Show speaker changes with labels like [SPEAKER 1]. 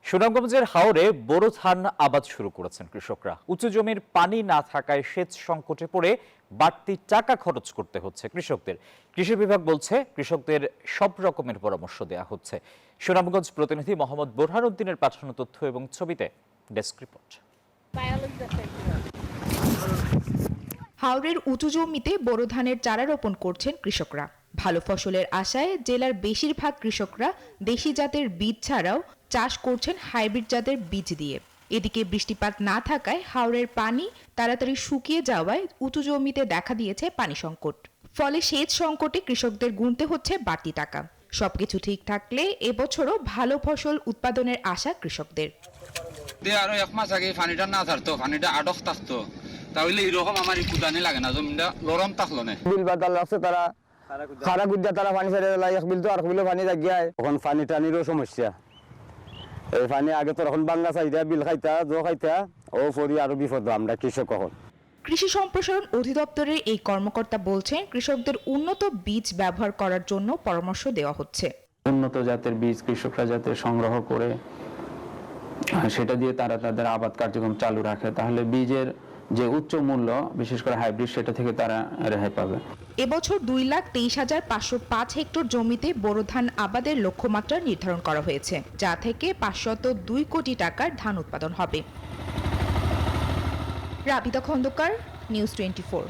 [SPEAKER 1] সুনামগঞ্জের হাওরে বোরো ধান আবাদ শুরু করেছেন কৃষকরা। উঁচু জমির পানি না থাকায় সেচ সংকটে পড়ে বাড়তি টাকা খরচ করতে হচ্ছে কৃষকদের। কৃষি বিভাগ বলছে কৃষকদের সব রকমের পরামর্শ দেওয়া হচ্ছে। সুনামগঞ্জ প্রতিনিধি মোহাম্মদ বোরহানউদ্দিনের পাঠানো তথ্য এবং ছবিতে ডেস্ক রিপোর্ট।
[SPEAKER 2] হাওরের উঁচু জমিতে বোরো ধানের চারা রোপণ করছেন কৃষকরা। ভালো ফসলের আশায় জেলার বেশিরভাগ কৃষকরা দেশি জাতের বীজ ছাড়াও চাষ করছেন হাইব্রিড জাতের বীজ দিয়ে। এদিকে বৃষ্টিপাত না থাকায় হাওরের পানি তাড়াতাড়ি শুকিয়ে যাওয়ায় উঁচু জমিতে দেখা দিয়েছে পানি সংকট। ফলে সেচ সংকটে কৃষকদের গুনতে হচ্ছে বাড়তি টাকা। সবকিছু ঠিক থাকলে এবছরও ভালো ফসল উৎপাদনের আশা কৃষকদের।
[SPEAKER 3] আরো 1 মাস আগে পানিটা না ছাড়তো, পানিটা আটক থাকতো, তাহলে এরকম আমার কুদানি লাগে না, জমিটা লরম থাকলো না।
[SPEAKER 4] বিল বাদাল আছে তারা খারা গুদ্দা তারা পানি ছেড়ে দেয়, এক বিল তো আর বিলে পানি জায়গায় এখন পানি টানিরও সমস্যা। এই পানি আগে তো এখন বাংলা চাহিদা বিল খাইতা জো খাইতা ও পরি আরো বিপদ আমরা কৃষক। এখন
[SPEAKER 2] কৃষি সম্প্রসারণ অধিদপ্তরের এই কর্মকর্তা বলছেন কৃষকদের উন্নত বীজ ব্যবহার করার জন্য পরামর্শ দেওয়া হচ্ছে।
[SPEAKER 5] উন্নত জাতের বীজ কৃষকরা যাতে সংগ্রহ করে সেটা দিয়ে তারা তাদের আবাদ কার্যক্রম চালু রাখে, তাহলে বীজের যে উচ্চ মূল্য বিশেষ করে হাইব্রিড সেটা থেকে তারা রেহাই পাবে।
[SPEAKER 2] এবছর 2,23,505 হেক্টর জমিতে বোরো ধান আবাদের লক্ষ্যমাত্রা নির্ধারণ করা হয়েছে, যা থেকে 502 কোটি টাকার ধান উৎপাদন হবে। রাবিতা খন্দকার, নিউজ 24।